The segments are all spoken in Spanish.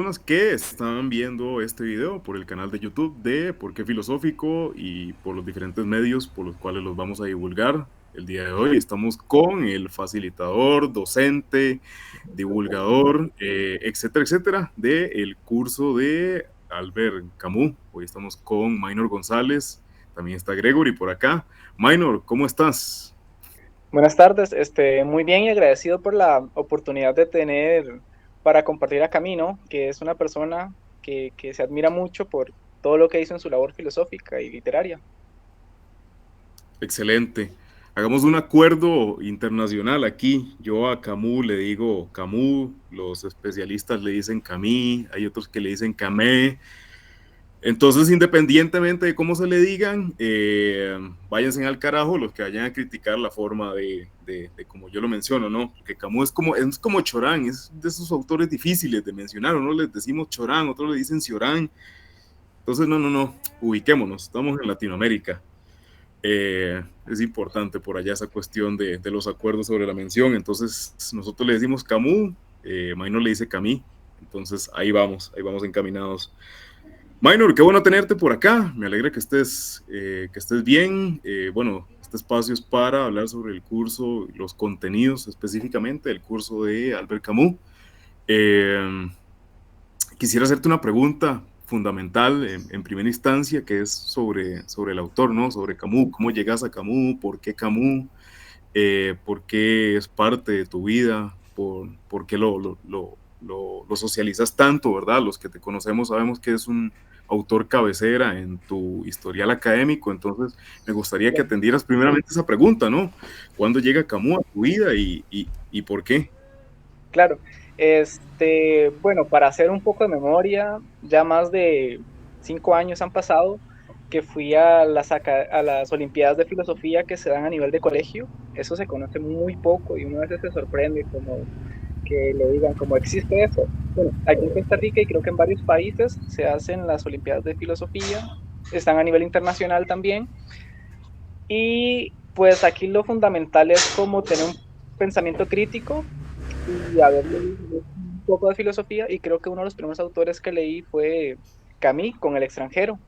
Personas que están viendo este video por el canal de YouTube de Por qué Filosófico y por los diferentes medios por los cuales los vamos a divulgar. El día de hoy estamos con el facilitador, docente, divulgador, etcétera, etcétera, del curso de Albert Camus. Hoy estamos con Minor González, también está Gregory por acá. Minor, ¿cómo estás? Buenas tardes, muy bien y agradecido por la oportunidad de tener para compartir a Camino, que es una persona que se admira mucho por todo lo que hizo en su labor filosófica y literaria. Excelente. Hagamos un acuerdo internacional aquí. Yo a Camus le digo Camus, los especialistas le dicen Camille, hay otros que le dicen Camé. Entonces, independientemente de cómo se le digan, váyanse al carajo los que vayan a criticar la forma de como yo lo menciono, ¿no? Porque Camus es como Chorán, es de esos autores difíciles de mencionar. Uno les decimos Chorán, otros le dicen Ciorán. Entonces, no, ubiquémonos, estamos en Latinoamérica. Es importante por allá esa cuestión de los acuerdos sobre la mención. Entonces, nosotros le decimos Camus, Minor le dice Camille. Entonces, ahí vamos encaminados. Minor, qué bueno tenerte por acá. Me alegra que estés bien. Bueno, este espacio es para hablar sobre el curso, los contenidos específicamente del curso de Albert Camus. Eh, Quisiera hacerte una pregunta fundamental en primera instancia, que es sobre el autor, ¿no? Sobre Camus, cómo llegas a Camus, por qué es parte de tu vida, por qué lo socializas tanto, ¿verdad? Los que te conocemos sabemos que es un autor cabecera en tu historial académico, entonces me gustaría que atendieras primeramente esa pregunta, ¿no? ¿Cuándo llega Camus a tu vida y por qué? Claro, bueno, para hacer un poco de memoria, ya más de 5 años han pasado que fui a las Olimpiadas de Filosofía que se dan a nivel de colegio. Eso se conoce muy poco y uno a veces se sorprende como que le digan cómo existe eso. Bueno, aquí en Costa Rica y creo que en varios países se hacen las Olimpiadas de Filosofía, están a nivel internacional también. Y pues aquí lo fundamental es como tener un pensamiento crítico y haber leído un poco de filosofía. Y creo que uno de los primeros autores que leí fue Camus con El extranjero,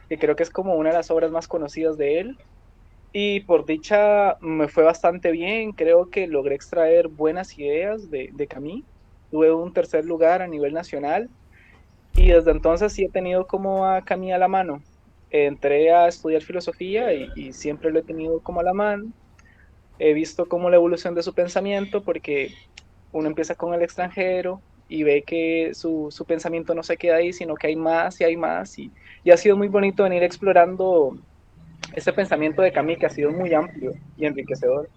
que creo que es como una de las obras más conocidas de él. Y por dicha me fue bastante bien, creo que logré extraer buenas ideas de Camus. Tuve un tercer lugar a nivel nacional y desde entonces sí he tenido como a Camus a la mano. Entré a estudiar filosofía y siempre lo he tenido como a la mano. He visto como la evolución de su pensamiento porque uno empieza con el extranjero y ve que su pensamiento no se queda ahí, sino que hay más y hay más. Y ha sido muy bonito venir explorando ese pensamiento de Camus que ha sido muy amplio y enriquecedor.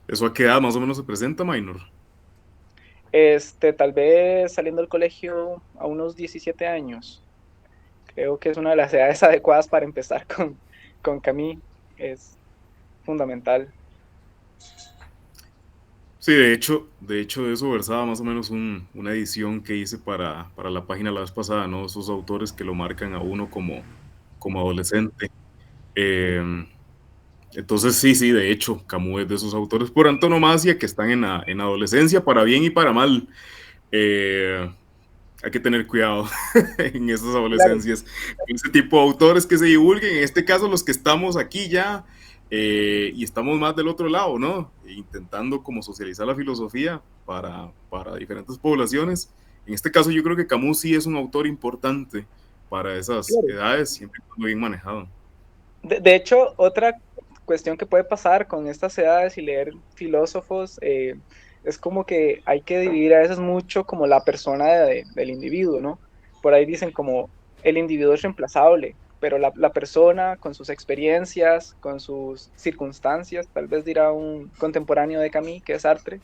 ¿Eso a qué edad más o menos se presenta, Minor? Tal vez saliendo del colegio a unos 17 años. Creo que es una de las edades adecuadas para empezar con Camus. Es fundamental. Sí, de hecho de eso versaba más o menos una edición que hice para la página la vez pasada, ¿no? Esos autores que lo marcan a uno como adolescente. Eh, entonces sí, de hecho, Camus es de esos autores por antonomasia que están en adolescencia, para bien y para mal. Eh, Hay que tener cuidado en esas Claro, adolescencias. Ese tipo de autores que se divulguen, en este caso los que estamos aquí ya y estamos más del otro lado, ¿no? Intentando como socializar la filosofía para diferentes poblaciones. En este caso yo creo que Camus sí es un autor importante para esas claro. edades, siempre y cuando bien manejado. De hecho, otra cuestión que puede pasar con estas edades y leer filósofos es como que hay que dividir a veces mucho como la persona del individuo, ¿no? Por ahí dicen como el individuo es reemplazable, pero la persona con sus experiencias, con sus circunstancias, tal vez dirá un contemporáneo de Camus, que es Sartre,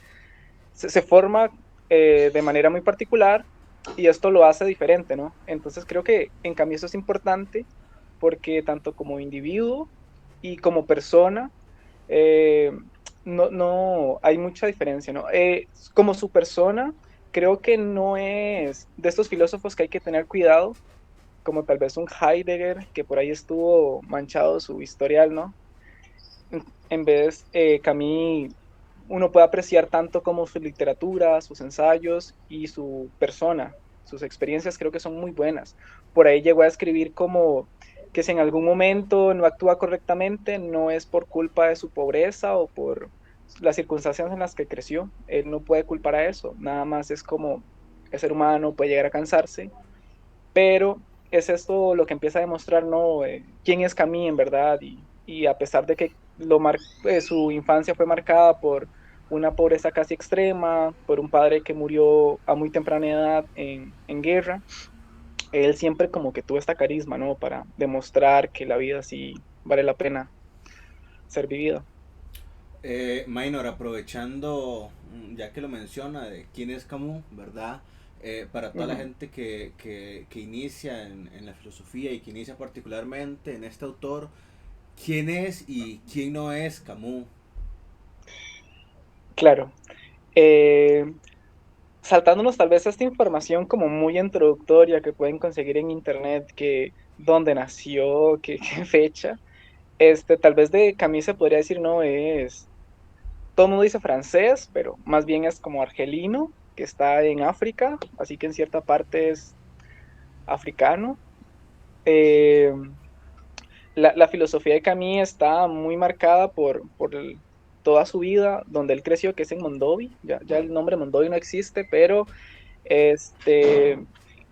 se forma de manera muy particular y esto lo hace diferente, ¿no? Entonces creo que en cambio eso es importante porque tanto como individuo y como persona eh, no hay mucha diferencia, ¿no? Como su persona, creo que no es de estos filósofos que hay que tener cuidado, como tal vez un Heidegger, que por ahí estuvo manchado su historial, ¿no? En vez, Camus uno puede apreciar tanto como su literatura, sus ensayos y su persona, sus experiencias creo que son muy buenas. Por ahí llegó a escribir como que si en algún momento no actúa correctamente, no es por culpa de su pobreza o por las circunstancias en las que creció. Él no puede culpar a eso, nada más es como el ser humano puede llegar a cansarse, pero es esto lo que empieza a demostrar, ¿no? Quién es Camille en verdad y a pesar de que su infancia fue marcada por una pobreza casi extrema, por un padre que murió a muy temprana edad en guerra, él siempre como que tuvo esta carisma, ¿no? Para demostrar que la vida sí vale la pena ser vivida. Minor, aprovechando, ya que lo menciona, de quién es Camus, ¿verdad? Para toda la Ujú. gente que inicia en la filosofía y que inicia particularmente en este autor, ¿quién es y quién no es Camus? Claro. Eh, Saltándonos tal vez esta información como muy introductoria que pueden conseguir en internet, que dónde nació, qué, qué fecha, tal vez de Camille se podría decir, no, todo el mundo dice francés, pero más bien es como argelino, que está en África, así que en cierta parte es africano. Eh, la filosofía de Camille está muy marcada por toda su vida, donde él creció, que es en Mondovi, ya el nombre Mondovi no existe, pero este,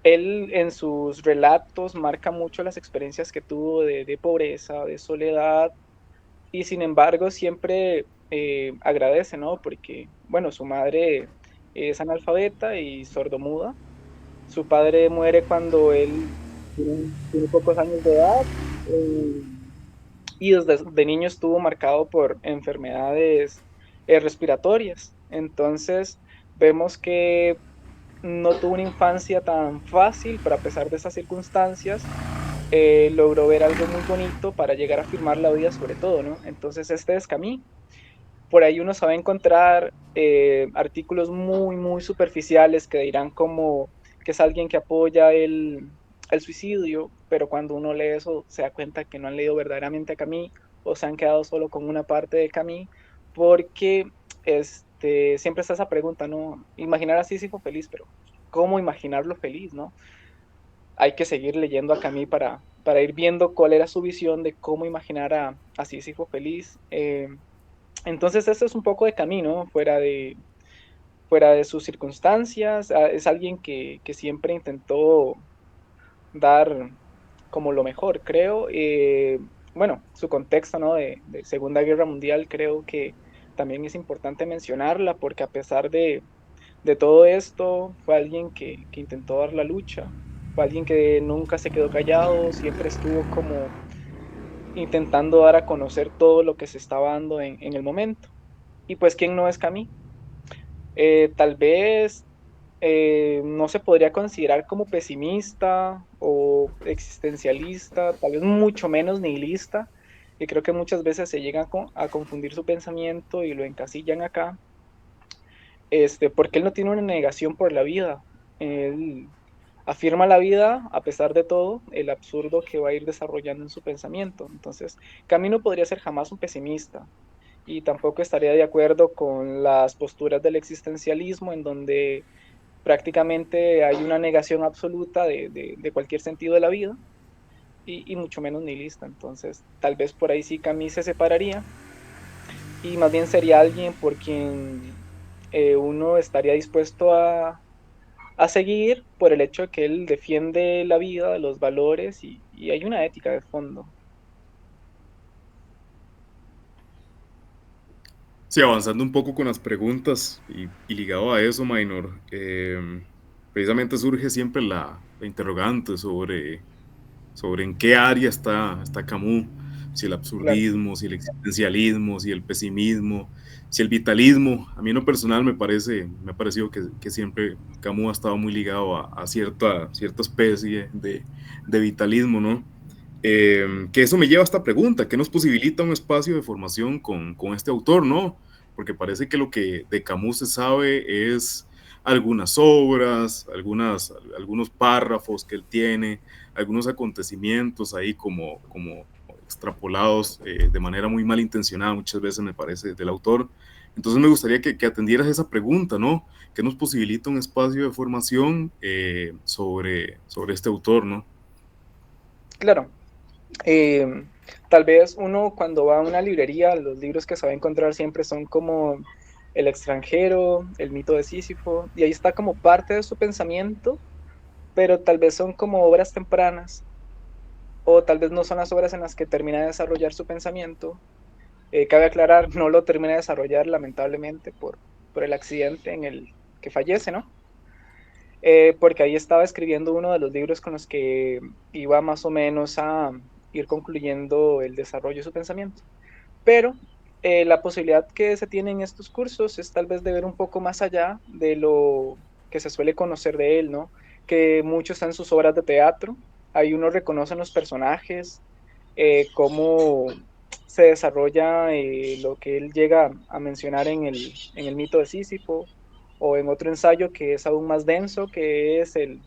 él en sus relatos marca mucho las experiencias que tuvo de pobreza, de soledad, y sin embargo siempre agradece, ¿no? Porque, bueno, su madre es analfabeta y sordomuda. Su padre muere cuando él tiene pocos años de edad eh, y desde de niño estuvo marcado por enfermedades respiratorias. Entonces, vemos que no tuvo una infancia tan fácil, pero a pesar de esas circunstancias, logró ver algo muy bonito para llegar a afirmar la vida sobre todo, ¿no? Entonces, este es Camille. Por ahí uno sabe encontrar artículos muy, muy superficiales que dirán como que es alguien que apoya el suicidio, pero cuando uno lee eso se da cuenta que no han leído verdaderamente a Camille o se han quedado solo con una parte de Camille, porque siempre está esa pregunta, ¿no? Imaginar a Sísifo feliz, pero ¿cómo imaginarlo feliz, no? Hay que seguir leyendo a Camille para ir viendo cuál era su visión de cómo imaginar a Sísifo feliz. Entonces, este es un poco de camino fuera de sus circunstancias. Es alguien que siempre intentó dar como lo mejor, creo. Bueno, su contexto, ¿no? De Segunda Guerra Mundial, creo que también es importante mencionarla, porque a pesar de todo esto, fue alguien que intentó dar la lucha, fue alguien que nunca se quedó callado, siempre estuvo como intentando dar a conocer todo lo que se estaba dando en el momento. Y pues, ¿quién no es Camille? Tal vez no se podría considerar como pesimista o existencialista, tal vez mucho menos nihilista, y creo que muchas veces se llega a confundir su pensamiento y lo encasillan acá, porque él no tiene una negación por la vida, él afirma la vida a pesar de todo, el absurdo que va a ir desarrollando en su pensamiento. Entonces, Camino podría ser jamás un pesimista, y tampoco estaría de acuerdo con las posturas del existencialismo en donde prácticamente hay una negación absoluta de cualquier sentido de la vida y mucho menos nihilista. Entonces, tal vez por ahí sí Camus se separaría y más bien sería alguien por quien uno estaría dispuesto a seguir por el hecho de que él defiende la vida, los valores y hay una ética de fondo. Sí, avanzando un poco con las preguntas y ligado a eso, Minor, precisamente surge siempre la interrogante sobre en qué área está Camus, si el Claro. absurdismo, si el existencialismo, si el pesimismo, si el vitalismo. A mí en lo personal me ha parecido que siempre Camus ha estado muy ligado a cierta especie de vitalismo, ¿no? Que eso me lleva a esta pregunta, ¿qué nos posibilita un espacio de formación con este autor, no? Porque parece que lo que de Camus se sabe es algunas obras, algunos párrafos que él tiene, algunos acontecimientos ahí como extrapolados de manera muy malintencionada muchas veces me parece del autor, Entonces me gustaría que atendieras esa pregunta, ¿no? ¿Qué nos posibilita un espacio de formación sobre este autor, ¿no? Claro, eh, tal vez uno cuando va a una librería, los libros que se va a encontrar siempre son como El extranjero, El mito de Sísifo, y ahí está como parte de su pensamiento, pero tal vez son como obras tempranas, o tal vez no son las obras en las que termina de desarrollar su pensamiento. Cabe aclarar, no lo termina de desarrollar lamentablemente por el accidente en el que fallece, ¿no? Porque ahí estaba escribiendo uno de los libros con los que iba más o menos a ir concluyendo el desarrollo de su pensamiento. Pero la posibilidad que se tiene en estos cursos es tal vez de ver un poco más allá de lo que se suele conocer de él, ¿no? Que mucho está en sus obras de teatro, ahí uno reconoce los personajes, cómo se desarrolla lo que él llega a mencionar en el mito de Sísifo, o en otro ensayo que es aún más denso, que es el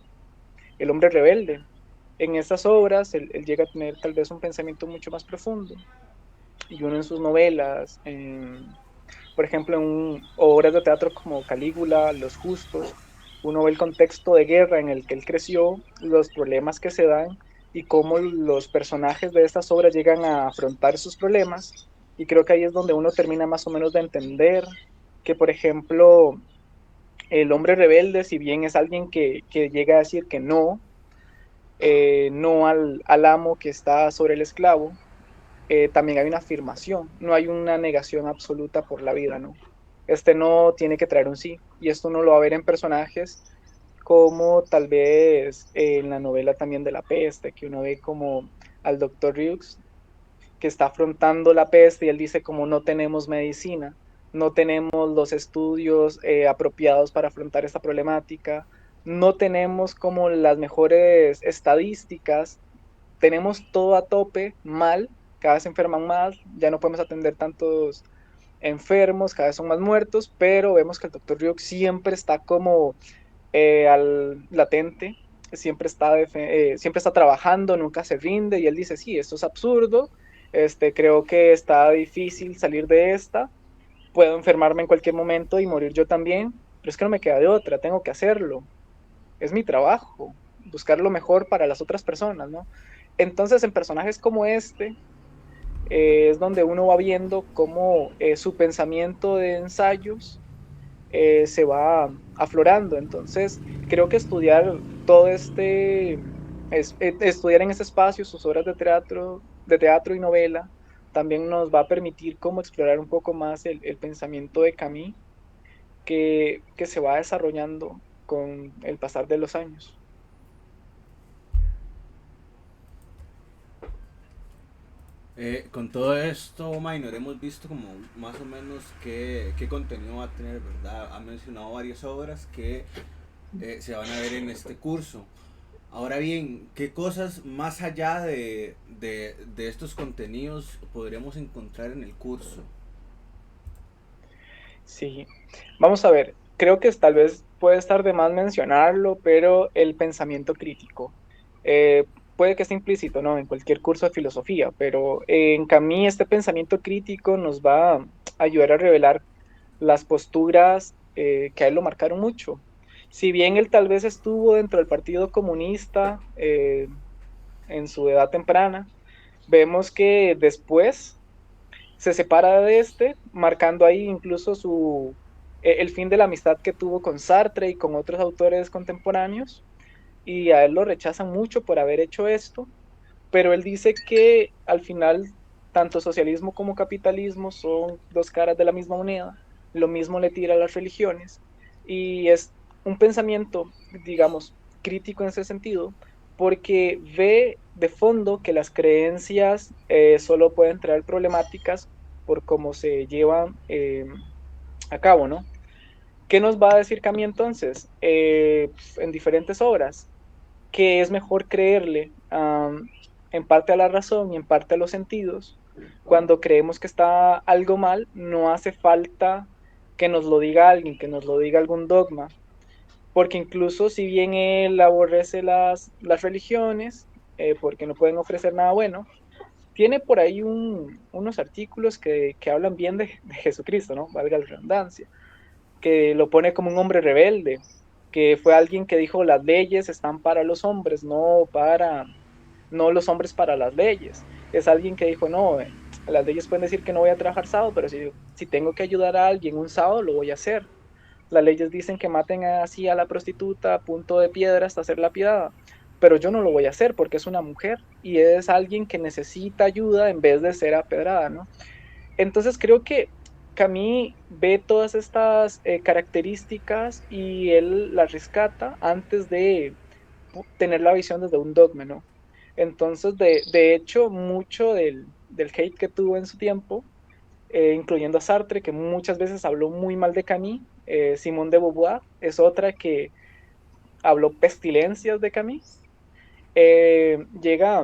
hombre rebelde. En estas obras él llega a tener tal vez un pensamiento mucho más profundo, y uno en sus novelas, por ejemplo, en obras de teatro como Calígula, Los Justos, uno ve el contexto de guerra en el que él creció, los problemas que se dan y cómo los personajes de estas obras llegan a afrontar sus problemas. Y creo que ahí es donde uno termina más o menos de entender que, por ejemplo, el hombre rebelde, si bien es alguien que llega a decir que no, no al amo que está sobre el esclavo, también hay una afirmación, no hay una negación absoluta por la vida, ¿no? Este no tiene que traer un sí, y esto uno lo va a ver en personajes como tal vez en la novela también de la peste, que uno ve como al doctor Hughes, que está afrontando la peste y él dice como no tenemos medicina, no tenemos los estudios apropiados para afrontar esta problemática, no tenemos como las mejores estadísticas, tenemos todo a tope, mal, cada vez se enferman más, ya no podemos atender tantos enfermos, cada vez son más muertos, pero vemos que el doctor Ryuk siempre está como al latente, siempre está trabajando, nunca se rinde, y él dice, sí, esto es absurdo, creo que está difícil salir de esta, puedo enfermarme en cualquier momento y morir yo también, pero es que no me queda de otra, tengo que hacerlo, es mi trabajo, buscar lo mejor para las otras personas, ¿no? Entonces, en personajes como este, es donde uno va viendo cómo su pensamiento de ensayos se va aflorando. Entonces, creo que estudiar todo estudiar en este espacio sus obras de teatro y novela, también nos va a permitir como explorar un poco más el pensamiento de Camus que se va desarrollando con el pasar de los años. Con todo esto, Minor, hemos visto como más o menos qué contenido va a tener, ¿verdad? Ha mencionado varias obras que se van a ver en este curso. Ahora bien, ¿qué cosas más allá de estos contenidos podríamos encontrar en el curso? Sí, vamos a ver, creo que tal vez puede estar de más mencionarlo, pero el pensamiento crítico. Eh, Puede que esté implícito, ¿no? En cualquier curso de filosofía, pero en Camus este pensamiento crítico nos va a ayudar a revelar las posturas que a él lo marcaron mucho. Si bien él tal vez estuvo dentro del Partido Comunista en su edad temprana, vemos que después se separa de marcando ahí incluso el fin de la amistad que tuvo con Sartre y con otros autores contemporáneos, y a él lo rechazan mucho por haber hecho esto, pero él dice que al final tanto socialismo como capitalismo son dos caras de la misma moneda, lo mismo le tira a las religiones, y es un pensamiento, digamos, crítico en ese sentido, porque ve de fondo que las creencias solo pueden traer problemáticas por cómo se llevan a cabo, ¿no? ¿Qué nos va a decir Camus entonces? En diferentes obras, que es mejor creerle en parte a la razón y en parte a los sentidos. Cuando creemos que está algo mal, no hace falta que nos lo diga alguien, que nos lo diga algún dogma, porque incluso si bien él aborrece las religiones, porque no pueden ofrecer nada bueno, tiene por ahí unos artículos que hablan bien de Jesucristo, ¿no? Valga la redundancia, que lo pone como un hombre rebelde, que fue alguien que dijo las leyes están para los hombres, no los hombres para las leyes. Es alguien que dijo, no, las leyes pueden decir que no voy a trabajar sábado, pero si tengo que ayudar a alguien un sábado, lo voy a hacer. Las leyes dicen que maten así a la prostituta a punto de piedra hasta ser lapidada, pero yo no lo voy a hacer porque es una mujer y es alguien que necesita ayuda en vez de ser apedrada, ¿no? Entonces creo que Camus ve todas estas características y él las rescata antes de tener la visión desde un dogma, ¿no? Entonces, de hecho, mucho del hate que tuvo en su tiempo, incluyendo a Sartre, que muchas veces habló muy mal de Camus, Simone de Beauvoir es otra que habló pestilencias de Camus, llega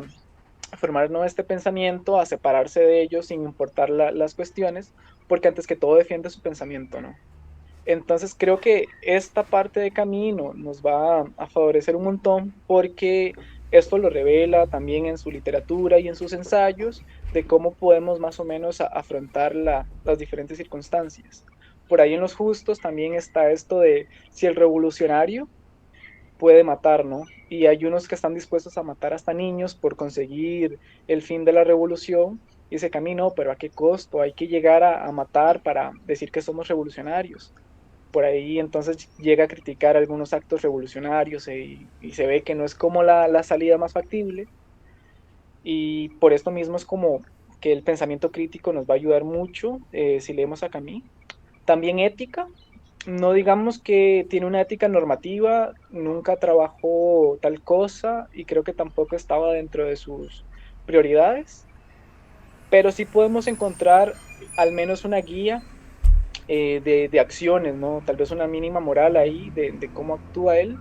a formar, ¿no?, este pensamiento, a separarse de ellos sin importar las cuestiones, porque antes que todo defiende su pensamiento, ¿no? Entonces creo que esta parte de camino nos va a favorecer un montón porque esto lo revela también en su literatura y en sus ensayos de cómo podemos más o menos afrontar las diferentes circunstancias. Por ahí en Los Justos también está esto de si el revolucionario puede matar, ¿no? Y hay unos que están dispuestos a matar hasta niños por conseguir el fin de la revolución y ese camino, pero ¿a qué costo? Hay que llegar a matar para decir que somos revolucionarios. Por ahí entonces llega a criticar algunos actos revolucionarios y se ve que no es como la salida más factible y por esto mismo es como que el pensamiento crítico nos va a ayudar mucho si leemos a Camus. También ética, no digamos que tiene una ética normativa, nunca trabajó tal cosa y creo que tampoco estaba dentro de sus prioridades, pero sí podemos encontrar al menos una guía de acciones, ¿no? Tal vez una mínima moral ahí de cómo actúa él.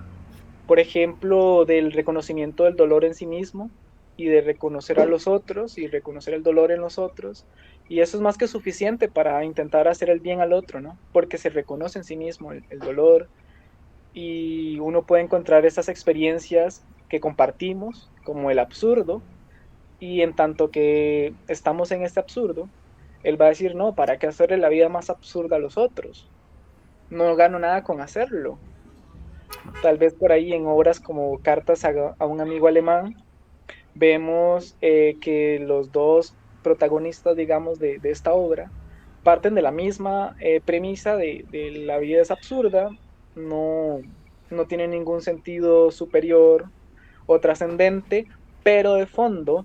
Por ejemplo, del reconocimiento del dolor en sí mismo y de reconocer a los otros y reconocer el dolor en los otros. Y eso es más que suficiente para intentar hacer el bien al otro, ¿no? Porque se reconoce en sí mismo el dolor y uno puede encontrar esas experiencias que compartimos, como el absurdo, y en tanto que estamos en este absurdo, él va a decir, no, ¿para qué hacerle la vida más absurda a los otros? No gano nada con hacerlo. Tal vez por ahí en obras como Cartas a un amigo alemán, vemos que los dos protagonistas, digamos, de esta obra, parten de la misma premisa de la vida es absurda, no, no tiene ningún sentido superior o trascendente, pero de fondo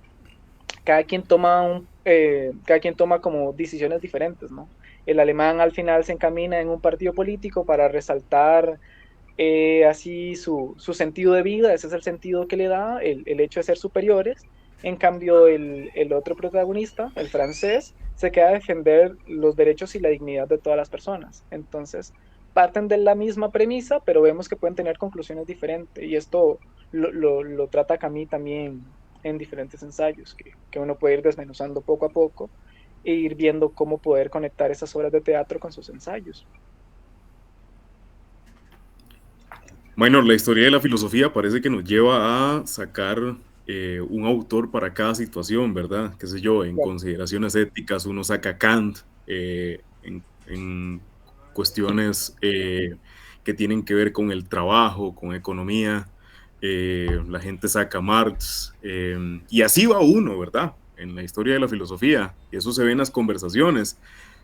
cada quien toma como decisiones diferentes, ¿no? El alemán al final se encamina en un partido político para resaltar así su sentido de vida, ese es el sentido que le da, el hecho de ser superiores. En cambio, el otro protagonista, el francés, se queda a defender los derechos y la dignidad de todas las personas. Entonces, parten de la misma premisa, pero vemos que pueden tener conclusiones diferentes. Y esto lo trata Camus también en diferentes ensayos, que uno puede ir desmenuzando poco a poco e ir viendo cómo poder conectar esas obras de teatro con sus ensayos. Bueno, la historia de la filosofía parece que nos lleva a sacar un autor para cada situación, ¿verdad? Qué sé yo, en Claro. consideraciones éticas uno saca Kant, en cuestiones que tienen que ver con el trabajo, con economía, la gente saca Marx, y así va uno, ¿verdad? En la historia de la filosofía, y eso se ve en las conversaciones.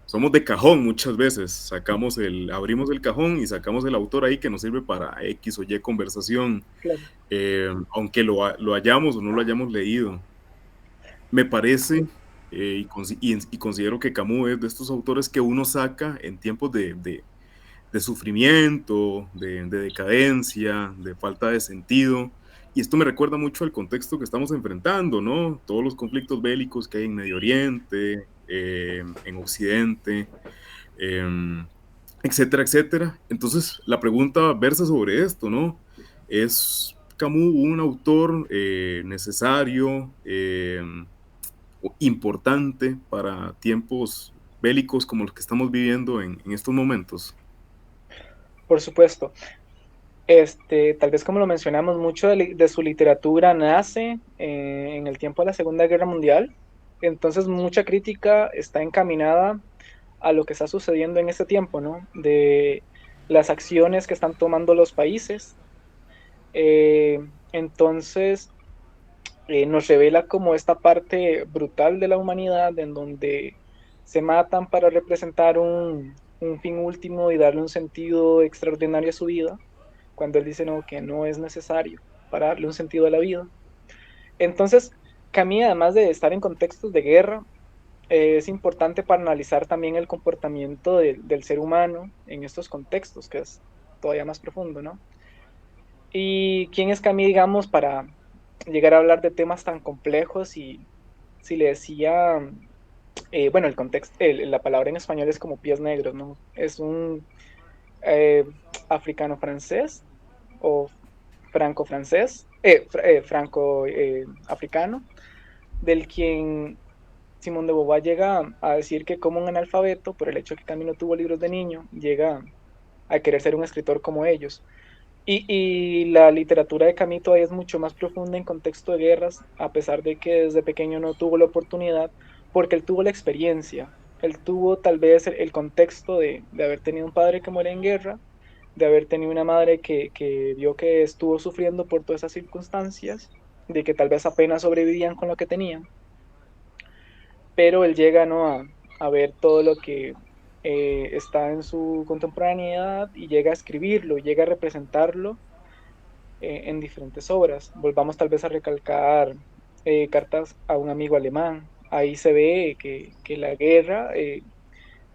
Somos de cajón muchas veces, abrimos el cajón y sacamos el autor ahí que nos sirve para X o Y conversación, Claro. aunque lo hayamos o no lo hayamos leído. Me parece, y considero que Camus es de estos autores que uno saca en tiempos de sufrimiento, de decadencia, de falta de sentido. Y esto me recuerda mucho al contexto que estamos enfrentando, ¿no? Todos los conflictos bélicos que hay en Medio Oriente, en Occidente, etcétera, etcétera. Entonces, la pregunta versa sobre esto, ¿no? ¿Es Camus un autor necesario, importante para tiempos bélicos como los que estamos viviendo en estos momentos? Por supuesto. Tal vez como lo mencionamos, mucho de su literatura nace en el tiempo de la Segunda Guerra Mundial. Entonces mucha crítica está encaminada a lo que está sucediendo en este tiempo, ¿no? De las acciones que están tomando los países. Eh, entonces nos revela como esta parte brutal de la humanidad en donde se matan para representar un fin último y darle un sentido extraordinario a su vida, cuando él dice no, que no es necesario para darle un sentido a la vida. Entonces, Camus, además de estar en contextos de guerra, es importante para analizar también el comportamiento del ser humano en estos contextos, que es todavía más profundo, ¿no? ¿Y quién es Camus, digamos, para llegar a hablar de temas tan complejos? Y si le decía, bueno, el contexto, la palabra en español es como pies negros, ¿no? Es un eh, africano-francés o franco-francés, franco-africano, del quien Simón de Beauvoir llega a decir que como un analfabeto, por el hecho de que Camus no tuvo libros de niño, llega a querer ser un escritor como ellos. Y la literatura de Camus todavía es mucho más profunda en contexto de guerras, a pesar de que desde pequeño no tuvo la oportunidad, porque él tuvo la experiencia, él tuvo tal vez el contexto de haber tenido un padre que muere en guerra, de haber tenido una madre que vio que estuvo sufriendo por todas esas circunstancias, de que tal vez apenas sobrevivían con lo que tenían, pero él llega, ¿no?, a ver todo lo que está en su contemporaneidad y llega a escribirlo, llega a representarlo en diferentes obras. Volvamos tal vez a recalcar cartas a un amigo alemán. Ahí se ve que la guerra,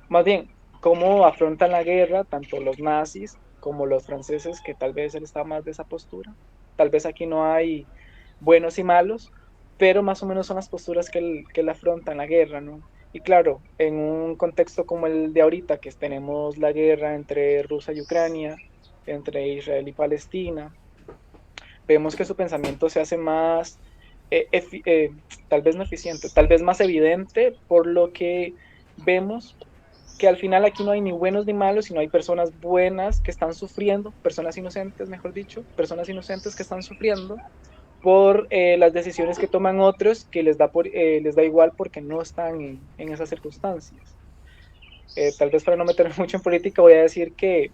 más bien, cómo afrontan la guerra tanto los nazis como los franceses, que tal vez él está más de esa postura. Tal vez aquí no hay buenos y malos, pero más o menos son las posturas que él afronta en la guerra, ¿no? Y claro, en un contexto como el de ahorita, que tenemos la guerra entre Rusia y Ucrania, entre Israel y Palestina, vemos que su pensamiento se hace más, tal vez no eficiente, tal vez más evidente, por lo que vemos que al final aquí no hay ni buenos ni malos, sino hay personas buenas que están sufriendo, personas inocentes, mejor dicho, personas inocentes que están sufriendo por las decisiones que toman otros que les da igual porque no están en esas circunstancias. Tal vez para no meterme mucho en política voy a decir que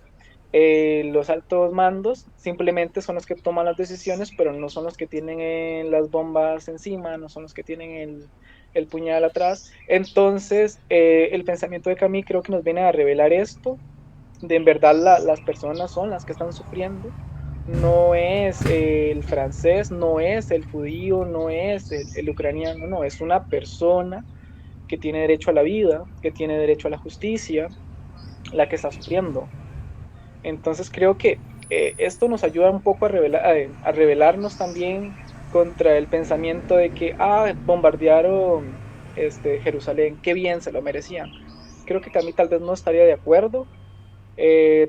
los altos mandos simplemente son los que toman las decisiones, pero no son los que tienen las bombas encima, no son los que tienen el puñal atrás. Entonces, el pensamiento de Camus creo que nos viene a revelar esto, de en verdad las personas son las que están sufriendo, no es el francés, no es el judío, no es el ucraniano, no, es una persona que tiene derecho a la vida, que tiene derecho a la justicia, la que está sufriendo. Entonces creo que esto nos ayuda un poco a revelarnos también contra el pensamiento de que, bombardearon Jerusalén, qué bien, se lo merecían. Creo que Camille tal vez no estaría de acuerdo,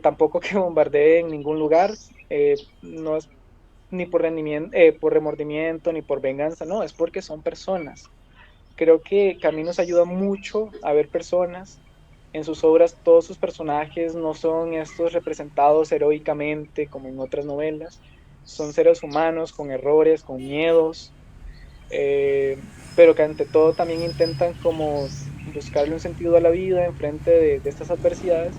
tampoco que bombardeen en ningún lugar, no es ni por remordimiento, ni por venganza, no, es porque son personas. Creo que Camille nos ayuda mucho a ver personas. En sus obras todos sus personajes no son estos representados heroicamente como en otras novelas, son seres humanos con errores, con miedos, eh, pero que ante todo también intentan como buscarle un sentido a la vida en frente de estas adversidades,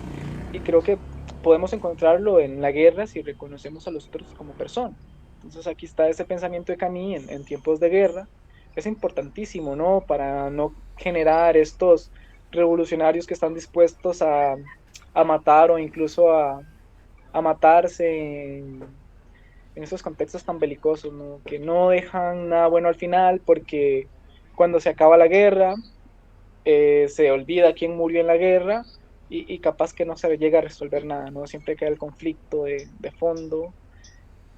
y creo que podemos encontrarlo en la guerra si reconocemos a los otros como personas. Entonces aquí está ese pensamiento de Camille en tiempos de guerra, es importantísimo, ¿no? Para no generar estos revolucionarios que están dispuestos a matar o incluso a matarse en esos contextos tan belicosos, ¿no? Que no dejan nada bueno al final porque cuando se acaba la guerra se olvida quién murió en la guerra y capaz que no se llega a resolver nada, ¿no? Siempre queda el conflicto de fondo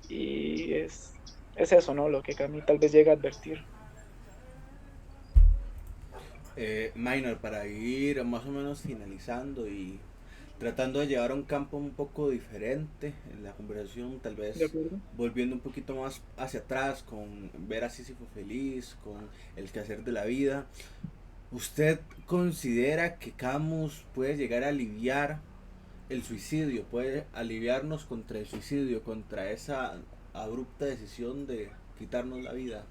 y es eso, ¿no? Lo que a mí tal vez llega a advertir. Minor, para ir más o menos finalizando y tratando de llevar a un campo un poco diferente en la conversación, tal ¿De vez acuerdo? volviendo un poquito más hacia atrás, con ver a Sísifo feliz, con el quehacer de la vida. ¿Usted considera que Camus puede llegar a aliviar el suicidio, puede aliviarnos contra el suicidio, contra esa abrupta decisión de quitarnos la vida?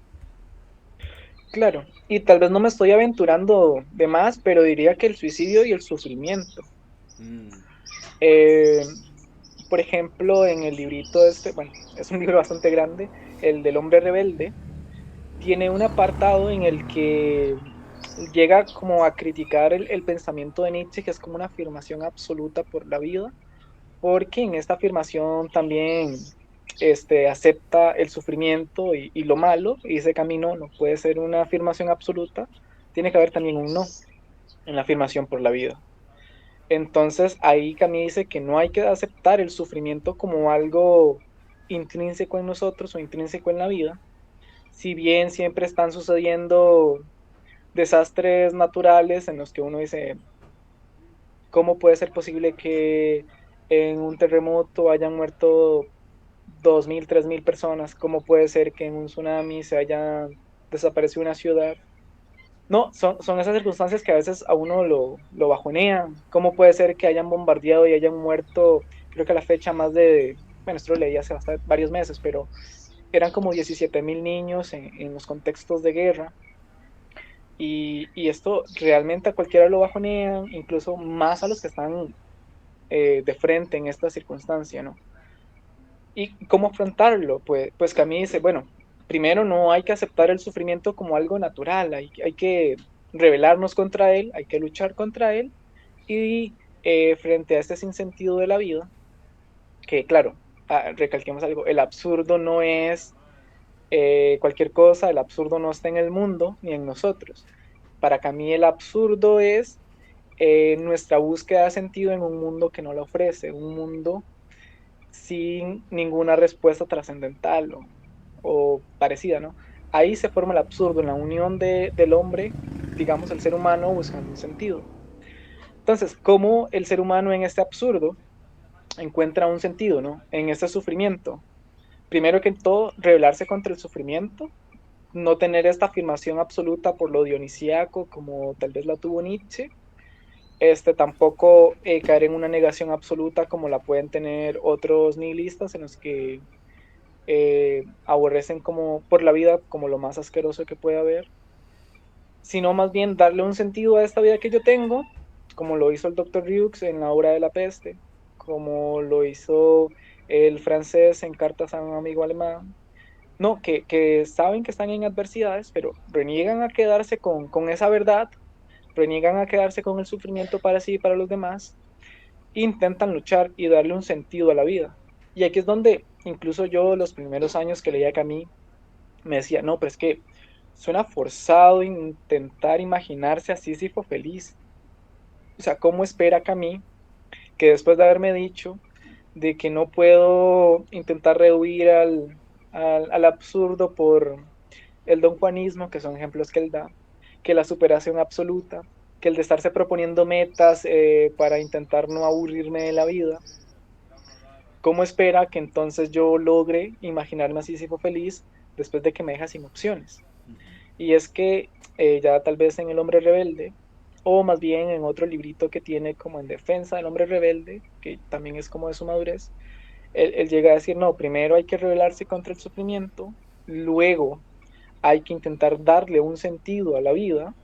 Claro, y tal vez no me estoy aventurando de más, pero diría que el suicidio y el sufrimiento. Mm, Eh, por ejemplo, en el librito este, bueno, es un libro bastante grande, el del hombre rebelde, tiene un apartado en el que llega como a criticar el pensamiento de Nietzsche, que es como una afirmación absoluta por la vida, porque en esta afirmación también acepta el sufrimiento y lo malo, y ese camino no puede ser una afirmación absoluta, tiene que haber también un no en la afirmación por la vida. Entonces ahí Camille dice que no hay que aceptar el sufrimiento como algo intrínseco en nosotros o intrínseco en la vida, si bien siempre están sucediendo desastres naturales en los que uno dice, ¿cómo puede ser posible que en un terremoto hayan muerto 2.000, 3.000 personas? ¿Cómo puede ser que en un tsunami se haya desaparecido una ciudad? No, son esas circunstancias que a veces a uno lo bajonean. ¿Cómo puede ser que hayan bombardeado y hayan muerto, creo que a la fecha más de, bueno, esto lo leí hace varios meses, pero eran como 17.000 niños en los contextos de guerra? Y esto realmente a cualquiera lo bajonean, incluso más a los que están de frente en esta circunstancia, ¿no? ¿Y cómo afrontarlo? Pues Camille dice, bueno, primero no hay que aceptar el sufrimiento como algo natural, hay que rebelarnos contra él, hay que luchar contra él, y frente a este sinsentido de la vida, que claro, recalquemos algo, el absurdo no es cualquier cosa, el absurdo no está en el mundo ni en nosotros. Para Camille el absurdo es nuestra búsqueda de sentido en un mundo que no lo ofrece, un mundo sin ninguna respuesta trascendental o parecida, ¿no? Ahí se forma el absurdo, en la unión del hombre, digamos, el ser humano buscando un sentido. Entonces, ¿cómo el ser humano en este absurdo encuentra un sentido, ¿no? En este sufrimiento. Primero que todo, rebelarse contra el sufrimiento, no tener esta afirmación absoluta por lo dionisíaco como tal vez la tuvo Nietzsche, tampoco caer en una negación absoluta como la pueden tener otros nihilistas en los que aborrecen como por la vida como lo más asqueroso que puede haber, sino más bien darle un sentido a esta vida que yo tengo, como lo hizo el doctor Rieux en la obra de la peste, como lo hizo el francés en Cartas a un amigo alemán. No, que saben que están en adversidades, pero reniegan a quedarse con esa verdad, reniegan a quedarse con el sufrimiento para sí y para los demás, intentan luchar y darle un sentido a la vida. Y aquí es donde incluso yo los primeros años que leía Camus me decía, no, pero es que suena forzado intentar imaginarse a Sísifo feliz. O sea, ¿cómo espera Camus que después de haberme dicho de que no puedo intentar rehuir al absurdo por el don Juanismo, que son ejemplos que él da, que la superación absoluta, que el de estarse proponiendo metas para intentar no aburrirme de la vida, ¿cómo espera que entonces yo logre imaginarme a Sísifo feliz después de que me deja sin opciones? Y es que ya tal vez en El hombre rebelde, o más bien en otro librito que tiene como en defensa del hombre rebelde, que también es como de su madurez, él llega a decir, no, primero hay que rebelarse contra el sufrimiento, luego hay que intentar darle un sentido a la vida,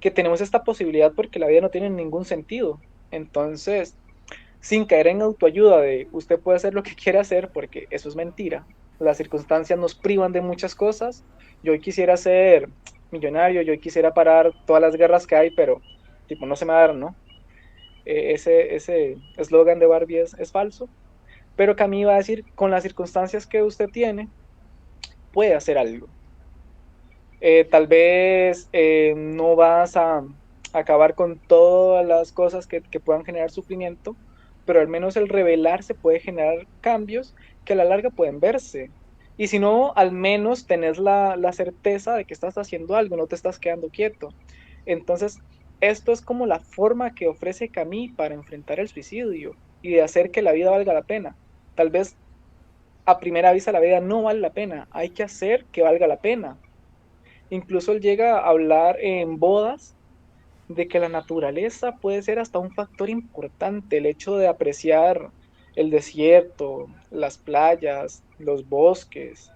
que tenemos esta posibilidad porque la vida no tiene ningún sentido. Entonces, sin caer en autoayuda de usted puede hacer lo que quiera hacer, porque eso es mentira. Las circunstancias nos privan de muchas cosas. Yo hoy quisiera ser millonario, yo hoy quisiera parar todas las guerras que hay, pero tipo no se me va a dar, ¿no? Ese eslogan de Barbie es falso. Pero Camille va a decir, con las circunstancias que usted tiene, puede hacer algo. Tal vez no vas a acabar con todas las cosas que puedan generar sufrimiento, pero al menos el rebelarse puede generar cambios que a la larga pueden verse. Y si no, al menos tenés la certeza de que estás haciendo algo, no te estás quedando quieto. Entonces, esto es como la forma que ofrece Camus para enfrentar el suicidio y de hacer que la vida valga la pena. Tal vez a primera vista la vida no vale la pena, hay que hacer que valga la pena. Incluso él llega a hablar en bodas de que la naturaleza puede ser hasta un factor importante, el hecho de apreciar el desierto, las playas, los bosques,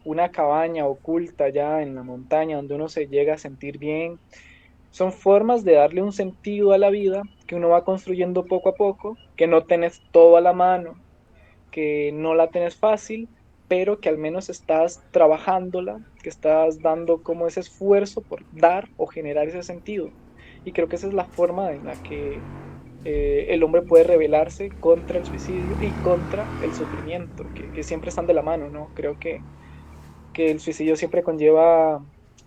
una cabaña oculta ya en la montaña donde uno se llega a sentir bien. Son formas de darle un sentido a la vida que uno va construyendo poco a poco, que no tenés todo a la mano, que no la tenés fácil, pero que al menos estás trabajándola, que estás dando como ese esfuerzo por dar o generar ese sentido. Y creo que esa es la forma en la que el hombre puede rebelarse contra el suicidio y contra el sufrimiento, que siempre están de la mano, ¿no? Creo que el suicidio siempre conlleva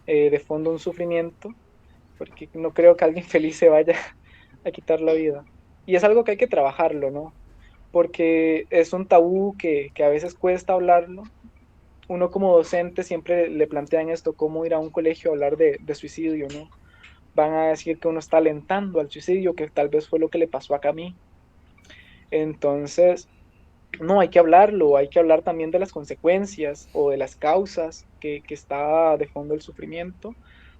de fondo un sufrimiento, porque no creo que alguien feliz se vaya a quitar la vida. Y es algo que hay que trabajarlo, ¿no? Porque es un tabú que a veces cuesta hablarlo. Uno como docente siempre le plantean esto, cómo ir a un colegio a hablar de suicidio, ¿no? Van a decir que uno está alentando al suicidio, que tal vez fue lo que le pasó a Camille. Entonces, no, hay que hablarlo, hay que hablar también de las consecuencias o de las causas que está de fondo el sufrimiento,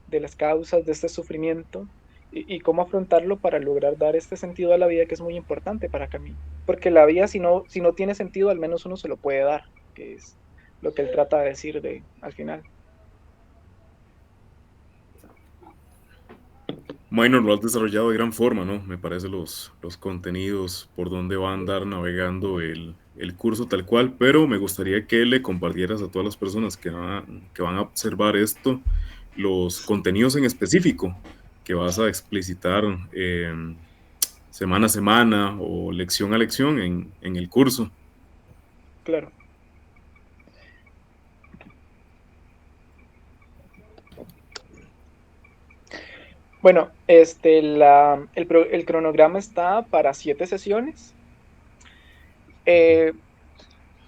de las causas de este sufrimiento y cómo afrontarlo para lograr dar este sentido a la vida que es muy importante para Camille. Porque la vida, si no tiene sentido, al menos uno se lo puede dar, que es lo que él trata de decir al final. Bueno, lo has desarrollado de gran forma, ¿no? Me parece los contenidos por donde va a andar navegando el curso tal cual, pero me gustaría que le compartieras a todas las personas que van a observar esto, los contenidos en específico que vas a explicitar semana a semana o lección a lección en el curso. Claro. Bueno, el cronograma está para 7 sesiones. Eh,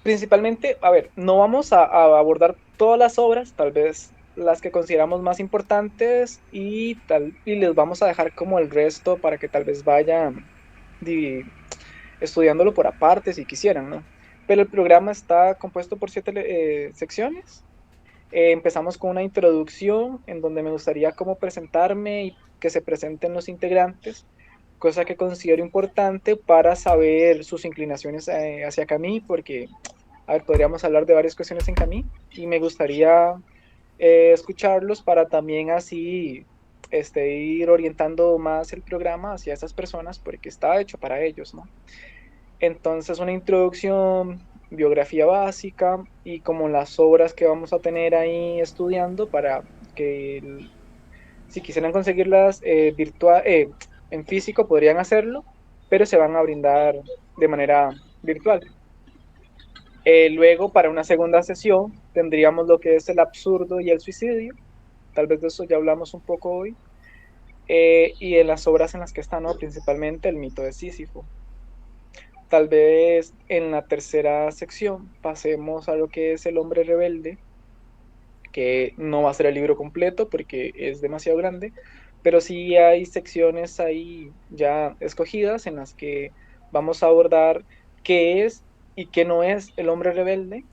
Principalmente, a ver, no vamos a abordar todas las obras, tal vez las que consideramos más importantes y les vamos a dejar como el resto para que tal vez vayan estudiándolo por aparte si quisieran, ¿no? Pero el programa está compuesto por 7 secciones. Empezamos con una introducción en donde me gustaría como presentarme y que se presenten los integrantes, cosa que considero importante para saber sus inclinaciones hacia Camille, porque a ver, podríamos hablar de varias cuestiones en Camille y me gustaría escucharlos para también así ir orientando más el programa hacia esas personas porque está hecho para ellos, ¿no? Entonces, una introducción, biografía básica y como las obras que vamos a tener ahí estudiando para que si quisieran conseguirlas en físico podrían hacerlo, pero se van a brindar de manera virtual. Luego, para una segunda sesión, tendríamos lo que es el absurdo y el suicidio. Tal vez de eso ya hablamos un poco hoy. Y en las obras en las que están, ¿no? Principalmente el mito de Sísifo. Tal vez en la tercera sección pasemos a lo que es el hombre rebelde, que no va a ser el libro completo porque es demasiado grande, pero sí hay secciones ahí ya escogidas en las que vamos a abordar qué es y qué no es el hombre rebelde,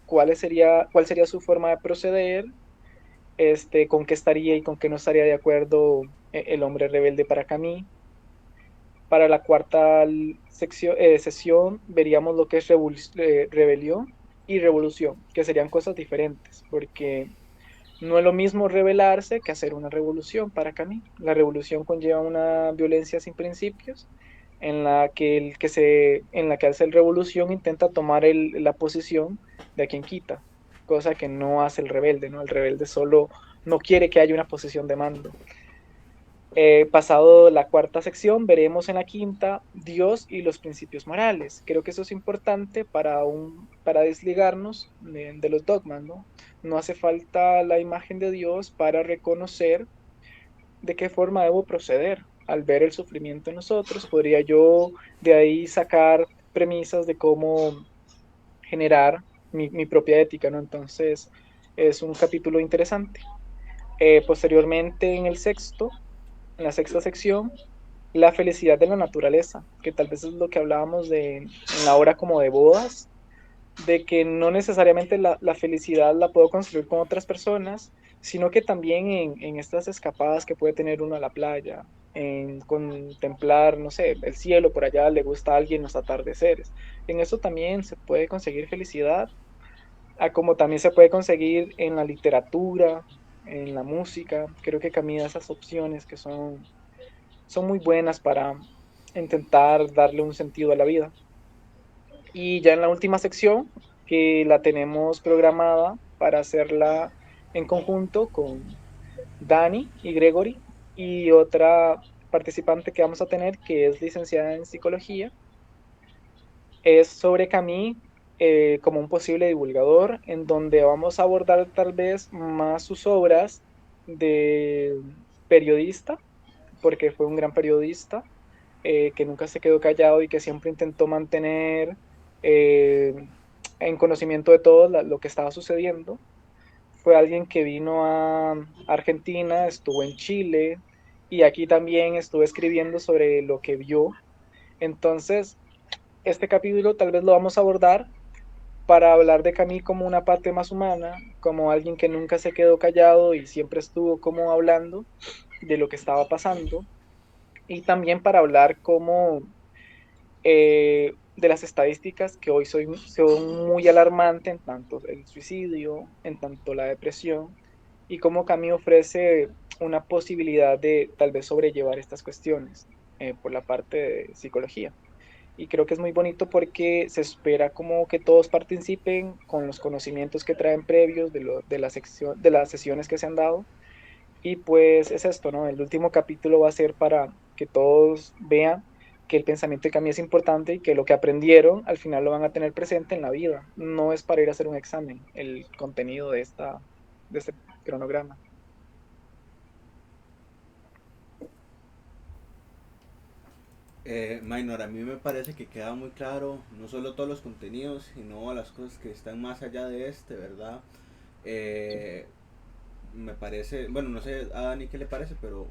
cuál sería su forma de proceder, con qué estaría y con qué no estaría de acuerdo el hombre rebelde para Camille. Para la cuarta sesión veríamos lo que es rebelión y revolución, que serían cosas diferentes, porque no es lo mismo rebelarse que hacer una revolución para Camille. La revolución conlleva una violencia sin principios, en la que hace el revolución intenta tomar la posición de quien quita, cosa que no hace el rebelde, ¿no? El rebelde solo no quiere que haya una posición de mando. Pasado la cuarta sección, veremos en la quinta Dios y los principios morales. Creo que eso es importante para desligarnos de los dogmas, ¿no? No hace falta la imagen de Dios para reconocer de qué forma debo proceder. Al ver el sufrimiento en nosotros, podría yo de ahí sacar premisas de cómo generar mi propia ética, ¿no? Entonces, es un capítulo interesante. Posteriormente, en la sexta sección, la felicidad de la naturaleza, que tal vez es lo que hablábamos en la hora como de bodas, de que no necesariamente la felicidad la puedo construir con otras personas, sino que también en estas escapadas que puede tener uno a la playa, en contemplar, no sé, el cielo por allá, le gusta a alguien los atardeceres. En eso también se puede conseguir felicidad a como también se puede conseguir en la literatura, en la música. Creo que camina esas opciones que son muy buenas para intentar darle un sentido a la vida. Y ya en la última sección, que la tenemos programada para hacerla en conjunto con Dani y Gregory y otra participante que vamos a tener que es licenciada en psicología, es sobre Camille como un posible divulgador, en donde vamos a abordar tal vez más sus obras de periodista, porque fue un gran periodista que nunca se quedó callado y que siempre intentó mantener eh, en conocimiento de todo lo que estaba sucediendo. Fue alguien que vino a Argentina, estuvo en Chile y aquí también estuvo escribiendo sobre lo que vio. Entonces, este capítulo tal vez lo vamos a abordar para hablar de Camille como una parte más humana, como alguien que nunca se quedó callado y siempre estuvo como hablando de lo que estaba pasando, y también para hablar como de las estadísticas que hoy son muy alarmantes en tanto el suicidio, en tanto la depresión, y cómo Camille ofrece una posibilidad de tal vez sobrellevar estas cuestiones por la parte de psicología. Y creo que es muy bonito porque se espera como que todos participen con los conocimientos que traen previos de las sesiones que se han dado. Y pues es esto, ¿no? El último capítulo va a ser para que todos vean que el pensamiento de Camille es importante y que lo que aprendieron al final lo van a tener presente en la vida. No es para ir a hacer un examen el contenido de este cronograma. Minor, a mí me parece que queda muy claro no solo todos los contenidos, sino las cosas que están más allá de este, ¿verdad? Eh, Me parece, bueno, no sé a Dani qué le parece, pero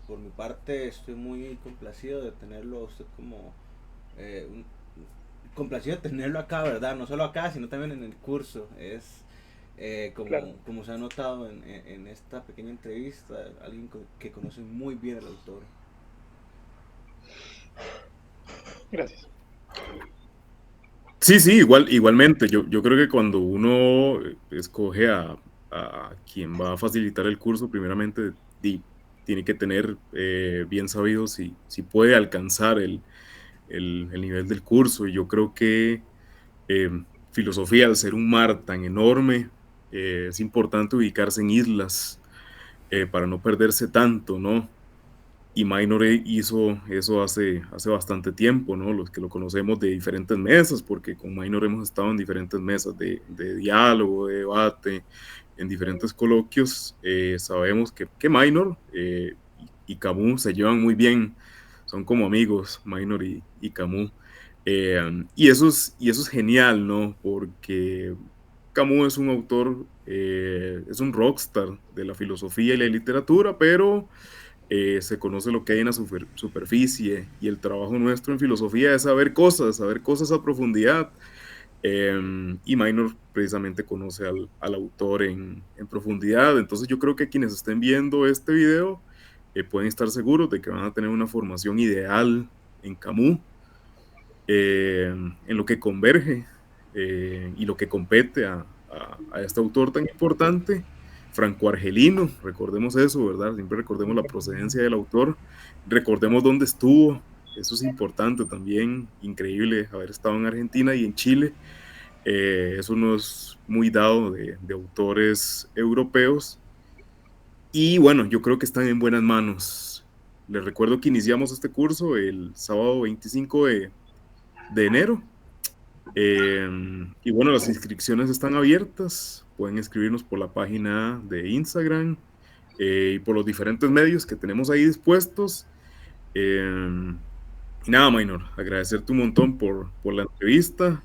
por mi parte estoy muy complacido de tenerlo a usted como un, complacido de tenerlo acá, ¿verdad? No solo acá, sino también en el curso. Es Claro, como se ha notado en esta pequeña entrevista, alguien que conoce muy bien al autor. gracias. Sí, sí, igualmente. Yo creo que cuando uno escoge a quien va a facilitar el curso, primeramente tiene que tener bien sabido si puede alcanzar el nivel del curso. Y yo creo que eh, filosofía, al ser un mar tan enorme, es importante ubicarse en islas para no perderse tanto, ¿no? Y Minor hizo eso hace bastante tiempo, ¿no? Los que lo conocemos de diferentes mesas, porque con Minor hemos estado en diferentes mesas de diálogo, de debate, en diferentes coloquios. Sabemos que Minor y Camus se llevan muy bien, son como amigos, Minor y Camus. Y eso es genial, ¿no? Porque Camus es un autor, es un rockstar de la filosofía y la literatura, pero se conoce lo que hay en la superficie, y el trabajo nuestro en filosofía es saber cosas a profundidad. Y Minor precisamente conoce al autor en profundidad. Entonces yo creo que quienes estén viendo este video pueden estar seguros de que van a tener una formación ideal en Camus, en lo que converge y lo que compete a este autor tan importante, franco-argelino. Recordemos eso, ¿verdad? Siempre recordemos la procedencia del autor, recordemos dónde estuvo. Eso es importante también, increíble haber estado en Argentina y en Chile. Eso no es muy dado de autores europeos. Y bueno, yo creo que están en buenas manos. Les recuerdo que iniciamos este curso el sábado 25 de enero. Y bueno, las inscripciones están abiertas. Pueden escribirnos por la página de Instagram y por los diferentes medios que tenemos ahí dispuestos. Y nada, Minor, agradecerte un montón por la entrevista.